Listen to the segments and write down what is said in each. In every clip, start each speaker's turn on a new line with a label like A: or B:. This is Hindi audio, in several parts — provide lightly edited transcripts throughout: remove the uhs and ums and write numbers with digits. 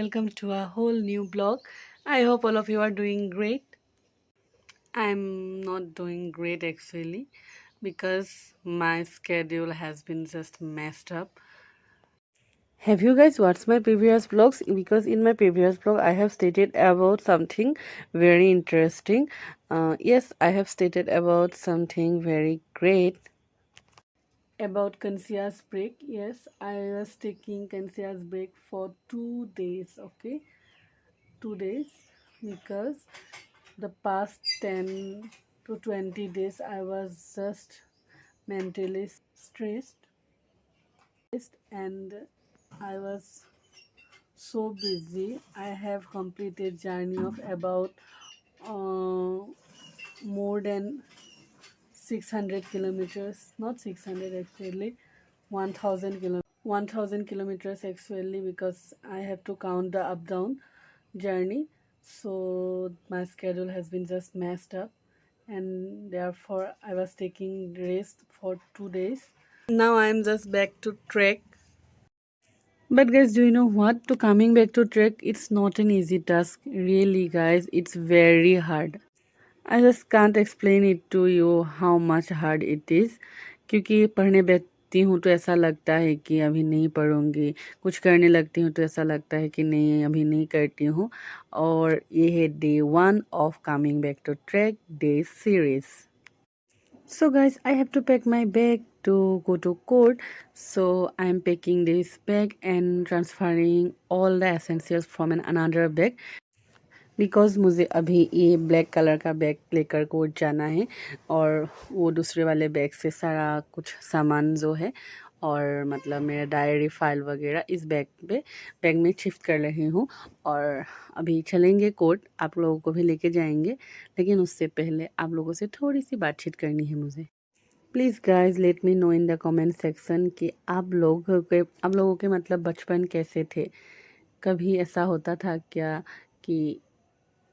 A: welcome to a whole new blog. I hope all of you are doing great. I'm not doing great actually because my schedule has been just messed up. Have you guys watched my previous vlogs? Because in my previous vlog, I have stated about something very interesting. Yes, I have stated about something very great. About Kansia's break, yes, I was taking Kansia's break for 2 days, okay? 2 days because the past 10 to 20 days I was just mentally stressed and I was so busy. I have completed journey of about uh, more than 600 kilometers, not 600 actually, 1000 kilometers actually, because I have to count the up down journey. So my schedule has been just messed up, and therefore I was taking rest for 2 days. Now I am just back to trek. But guys, do you know what? To coming back to trek, it's not an easy task. Really, guys, it's very hard. I just can't explain it to you how much hard it is. क्योंकि पढ़ने बैठती हूँ तो ऐसा लगता है कि अभी नहीं पढ़ूंगी, कुछ करने लगती हूँ तो ऐसा लगता है कि नहीं अभी नहीं करती हूँ। और ये है day 1 of coming back to trek day series. So guys, I have to pack my bag to go to court. So I'm packing this bag and transferring all the essentials from another bag. Because मुझे अभी ये ब्लैक कलर का बैग लेकर कोर्ट जाना है और वो दूसरे वाले बैग से सारा कुछ सामान जो है और मतलब मेरा डायरी फाइल वगैरह इस बैग में शिफ्ट कर रही हूँ। और अभी चलेंगे कोर्ट, आप लोगों को भी लेके जाएंगे, लेकिन उससे पहले आप लोगों से थोड़ी सी बातचीत करनी है मुझे। Please guys let me know in the comment section कि आप लोगों के मतलब बचपन कैसे थे। कभी ऐसा होता था क्या कि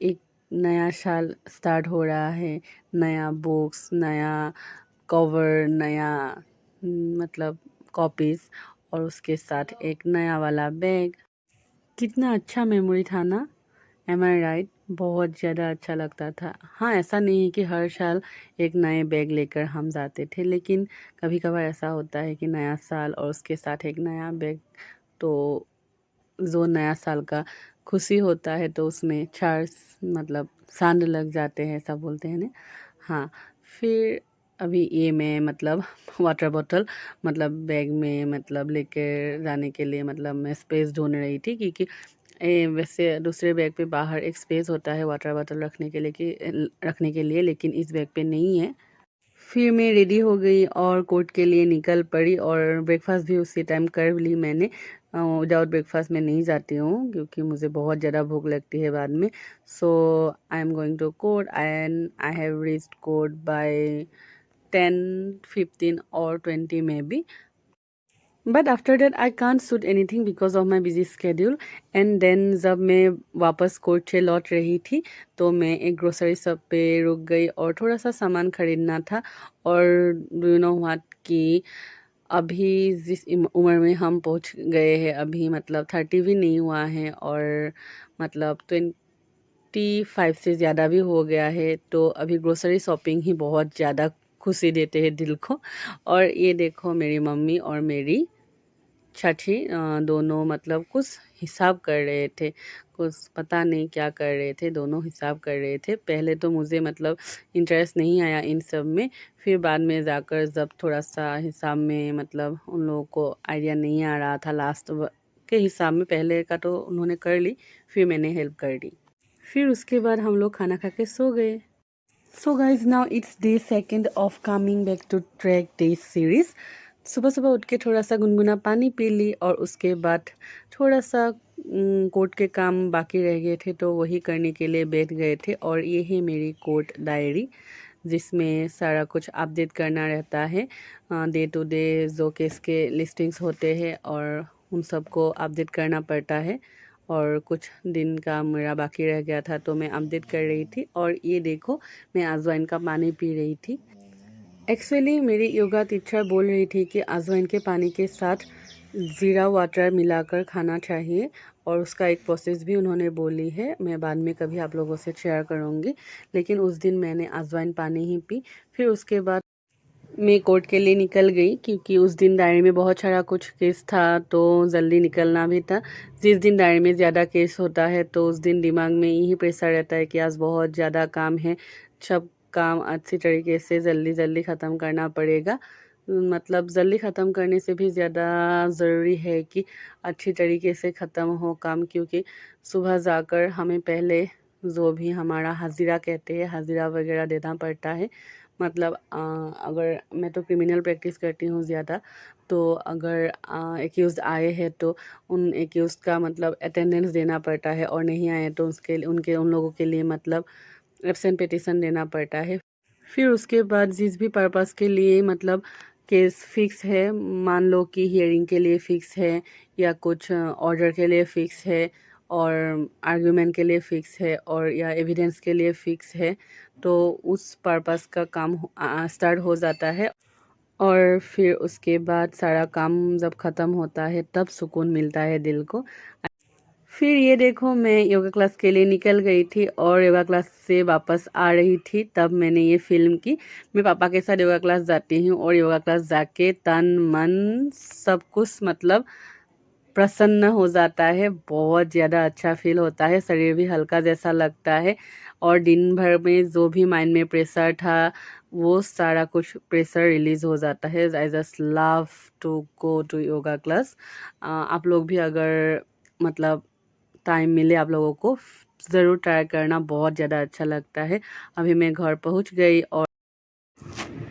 A: एक नया साल स्टार्ट हो रहा है, नया बुक्स, नया कवर, नया मतलब कॉपीज़ और उसके साथ एक नया वाला बैग। कितना अच्छा मेमोरी था ना, एम आई राइट? बहुत ज़्यादा अच्छा लगता था। हाँ, ऐसा नहीं है कि हर साल एक नए बैग लेकर हम जाते थे, लेकिन कभी कभार ऐसा होता है कि नया साल और उसके साथ एक नया बैग, तो जो नया साल का खुशी होता है तो उसमें चार मतलब चांद लग जाते हैं, ऐसा बोलते हैं ना। हाँ, फिर अभी ये मैं मतलब वाटर बॉटल मतलब बैग में मतलब लेकर जाने के लिए मतलब मैं स्पेस ढूंढ रही थी, क्योंकि वैसे दूसरे बैग पे बाहर एक स्पेस होता है वाटर बॉटल रखने के लिए, लेकिन इस बैग पे नहीं है। फिर मैं रेडी हो गई और कोर्ट के लिए निकल पड़ी और ब्रेकफास्ट भी उसी टाइम कर ली मैंने। विदाउट ब्रेकफास्ट मैं नहीं जाती हूँ क्योंकि मुझे बहुत ज़्यादा भूख लगती है बाद में। So I am going to court and I have reached court by 10, 15 और 20 में बी। But after that I can't shoot anything because of my busy schedule. And then जब मैं वापस कोर्ट से लौट रही थी तो मैं एक ग्रोसरी शॉप पे रुक गई और थोड़ा सा सामान खरीदना था। और डू यू नो व्हाट कि अभी जिस उम्र में हम पहुंच गए हैं, अभी मतलब 30 भी नहीं हुआ है और मतलब 25 से ज़्यादा भी हो गया है, तो अभी ग्रोसरी शॉपिंग ही बहुत ज़्यादा खुशी देते हैं दिल को। और ये देखो मेरी मम्मी और मेरी चाची दोनों मतलब कुछ हिसाब कर रहे थे, कुछ पता नहीं क्या कर रहे थे, दोनों हिसाब कर रहे थे। पहले तो मुझे मतलब इंटरेस्ट नहीं आया इन सब में, फिर बाद में जाकर जब थोड़ा सा हिसाब में मतलब उन लोगों को आइडिया नहीं आ रहा था लास्ट के हिसाब में, पहले का तो उन्होंने कर ली, फिर मैंने हेल्प कर दी। फिर उसके बाद हम लोग खाना खा के सो गए। So guys now it's day 2 of coming back to track day series. सुबह सुबह उठ के थोड़ा सा गुनगुना पानी पी ली और उसके बाद थोड़ा सा कोर्ट के काम बाकी रह गए थे तो वही करने के लिए बैठ गए थे। और ये है मेरी कोर्ट डायरी जिसमें सारा कुछ अपडेट करना रहता है, डे टू डे जो केस के लिस्टिंग्स होते हैं और उन सबको अपडेट करना पड़ता है। और कुछ दिन का मेरा बाकी रह गया था तो मैं अपडेट कर रही थी। और ये देखो मैं अजवाइन का पानी पी रही थी। एक्चुअली मेरी योगा टीचर बोल रही थी कि अजवाइन के पानी के साथ ज़ीरा वाटर मिलाकर खाना चाहिए और उसका एक प्रोसेस भी उन्होंने बोली है, मैं बाद में कभी आप लोगों से शेयर करूँगी। लेकिन उस दिन मैंने अजवाइन पानी ही पी। फिर उसके बाद मैं कोर्ट के लिए निकल गई क्योंकि उस दिन डायरी में बहुत सारा कुछ केस था तो जल्दी निकलना भी था। जिस दिन डायरी में ज़्यादा केस होता है तो उस दिन दिमाग में यही प्रेशर रहता है कि आज बहुत ज़्यादा काम है, सब काम अच्छी तरीके से जल्दी जल्दी ख़त्म करना पड़ेगा। मतलब जल्दी ख़त्म करने से भी ज़्यादा ज़रूरी है कि अच्छी तरीके से ख़त्म हो काम, क्योंकि सुबह जाकर हमें पहले जो भी हमारा हाजिरा कहते हैं हाजिरा वगैरह देना पड़ता है। मतलब अगर मैं तो क्रिमिनल प्रैक्टिस करती हूँ ज़्यादा, तो अगर एक्यूज़ आए हैं तो उन एक्यूज़ का मतलब अटेंडेंस देना पड़ता है और नहीं आए तो उसके उनके उन लोगों के लिए मतलब एब्सेंट पिटीशन देना पड़ता है। फिर उसके बाद जिस भी पर्पस के लिए मतलब केस फिक्स है, मान लो कि हियरिंग के लिए फ़िक्स है या कुछ ऑर्डर के लिए फ़िक्स है और आर्गुमेंट के लिए फ़िक्स है और या एविडेंस के लिए फ़िक्स है, तो उस पर्पस का काम स्टार्ट हो जाता है। और फिर उसके बाद सारा काम जब ख़त्म होता है तब सुकून मिलता है दिल को। फिर ये देखो, मैं योगा क्लास के लिए निकल गई थी और योगा क्लास से वापस आ रही थी तब मैंने ये फिल्म की। मैं पापा के साथ योगा क्लास जाती हूँ और योगा क्लास जाके तन मन सब कुछ मतलब प्रसन्न हो जाता है, बहुत ज़्यादा अच्छा फील होता है, शरीर भी हल्का जैसा लगता है और दिन भर में जो भी माइंड में प्रेशर था वो सारा कुछ प्रेशर रिलीज़ हो जाता है। I just love to go to yoga class. आप लोग भी अगर मतलब टाइम मिले आप लोगों को ज़रूर ट्राई करना, बहुत ज़्यादा अच्छा लगता है। अभी मैं घर पहुंच गई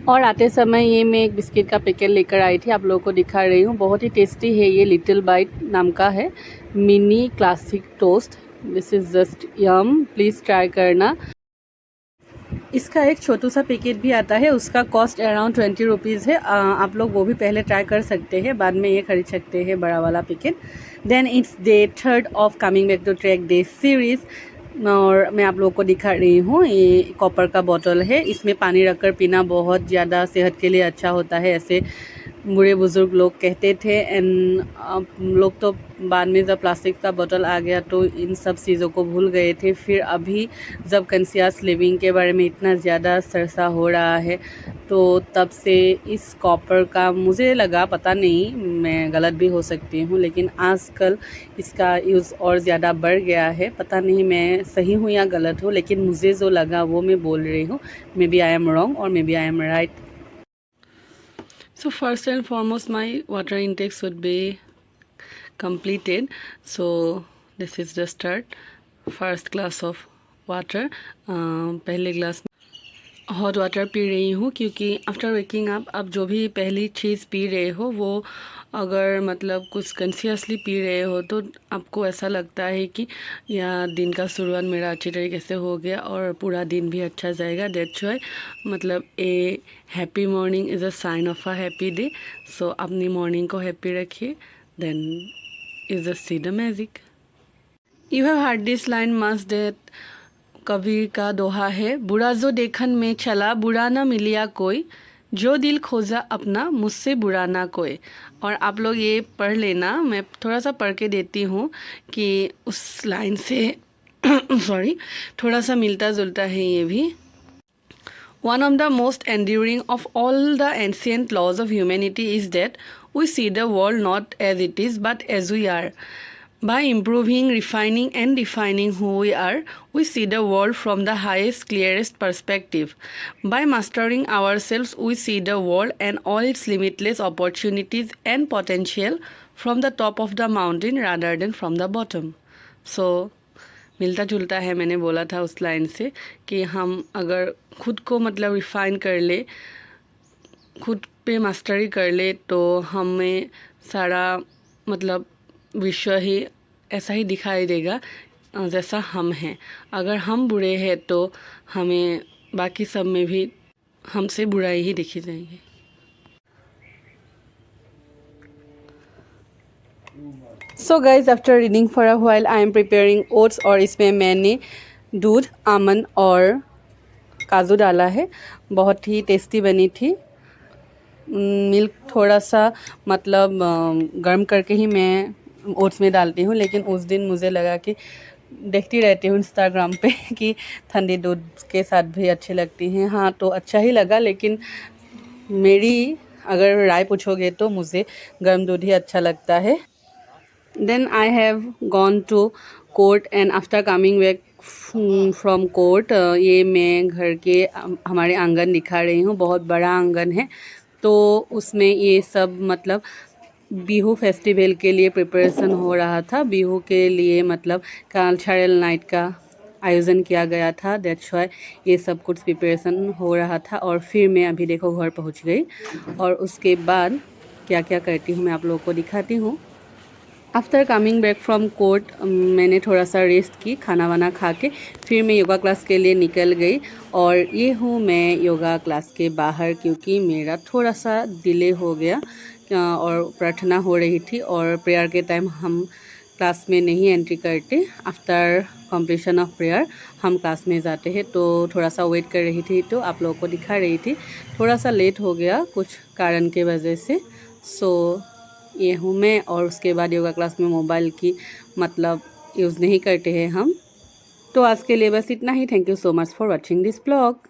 A: और आते समय ये मैं एक बिस्किट का पैकेट लेकर आई थी, आप लोगों को दिखा रही हूँ। बहुत ही टेस्टी है, ये लिटिल बाइट नाम का है, mini classic toast. This is just yum, please try करना। इसका एक छोटू सा पैकेट भी आता है, उसका कॉस्ट अराउंड 20 रुपीज़ है। आप लोग वो भी पहले ट्राई कर सकते हैं, बाद में ये खरीद सकते हैं बड़ा वाला packet. Then it's day 3 of coming back to track day series और मैं आप लोगों को दिखा रही हूँ, ये कॉपर का बोतल है, इसमें पानी रखकर पीना बहुत ज़्यादा सेहत के लिए अच्छा होता है, ऐसे बूढ़े बुज़ुर्ग लोग कहते थे। एंड लोग तो बाद में जब प्लास्टिक का बोतल आ गया तो इन सब चीज़ों को भूल गए थे। फिर अभी जब कॉन्शियस लिविंग के बारे में इतना ज़्यादा चर्चा हो रहा है तो तब से इस कॉपर का मुझे लगा, पता नहीं मैं गलत भी हो सकती हूँ, लेकिन आजकल इसका यूज़ और ज़्यादा बढ़ गया है। पता नहीं मैं सही हूँ या गलत हूँ, लेकिन मुझे जो लगा वो मैं बोल रही हूँ। Maybe I am wrong और maybe I am right. So first and foremost, my water intake should be completed. So this is the start. First glass of water. पहले ग्लास हॉट वाटर पी रही हूँ क्योंकि आफ्टर वेकिंग अप आप जो भी पहली चीज़ पी रहे हो वो अगर मतलब कुछ कॉन्शियसली पी रहे हो तो आपको ऐसा लगता है कि या दिन का शुरुआत मेरा अच्छी तरीके से हो गया और पूरा दिन भी अच्छा जाएगा। दैट्स व्हाई मतलब a happy morning is a sign of a happy day. So अपनी मॉर्निंग को हैप्पी रखिए, then is a see the magic. You have heard this line must that Kabir का दोहा है, बुरा जो देखन में चला बुरा ना मिलिया कोई, जो दिल खोजा अपना मुझसे बुरा ना कोई। और आप लोग ये पढ़ लेना, मैं थोड़ा सा पढ़ के देती हूँ कि उस लाइन से सॉरी थोड़ा सा मिलता जुलता है ये भी। One of the most enduring of all the ancient laws of humanity is that we see the world not as it is but as we are. By improving, refining, and defining who we are, we see the world from the highest, clearest perspective. By mastering ourselves, we see the world and all its limitless opportunities and potential from the top of the mountain rather than from the bottom. So, मिलता जुलता है, मैंने बोला था उस लाइन से कि हम अगर खुद को मतलब रिफ़ाइन कर ले, खुद पे मास्टरी कर ले तो हमें सारा मतलब विश्व ही ऐसा ही दिखाई देगा जैसा हम हैं। अगर हम बुरे हैं तो हमें बाकी सब में भी हमसे बुराई ही दिखी जाएगी। So guys after reading for a while I am preparing oats और इसमें मैंने दूध, आमंड और काजू डाला है, बहुत ही टेस्टी बनी थी। मिल्क थोड़ा सा मतलब गर्म करके ही मैं ओट्स में डालती हूँ, लेकिन उस दिन मुझे लगा कि देखती रहती हूँ इंस्टाग्राम पे कि ठंडी दूध के साथ भी अच्छी लगती हैं। हाँ, तो अच्छा ही लगा, लेकिन मेरी अगर राय पूछोगे तो मुझे गर्म दूध ही अच्छा लगता है। Then I have gone to court and after coming back from court, ये मैं घर के हमारे आंगन दिखा रही हूँ। बहुत बड़ा आंगन है, तो उसमें ये सब मतलब बिहू फेस्टिवल के लिए प्रिपरेशन हो रहा था। बिहू के लिए मतलब कल्चरल नाइट का आयोजन किया गया था, दैट्स वाई ये सब कुछ प्रिपरेशन हो रहा था। और फिर मैं अभी देखो घर पहुंच गई, और उसके बाद क्या क्या करती हूँ मैं आप लोगों को दिखाती हूँ। After coming back from court मैंने थोड़ा सा रेस्ट की, खाना वाना खा के फिर मैं योगा क्लास के लिए निकल गई। और ये हूँ मैं योगा क्लास के बाहर, क्योंकि मेरा थोड़ा सा डिले हो गया और प्रार्थना हो रही थी, और प्रेयर के टाइम हम क्लास में नहीं एंट्री करते। आफ्टर कंप्लीशन ऑफ प्रेयर हम क्लास में जाते हैं, तो थोड़ा सा वेट कर रही थी, तो आप लोगों को दिखा रही थी। थोड़ा सा लेट हो गया कुछ कारण के वजह से। सो ये हूँ मैं। और उसके बाद योगा क्लास में मोबाइल की मतलब यूज़ नहीं करते हैं हम। तो आज के लिए बस इतना ही। Thank you so much for watching this blog.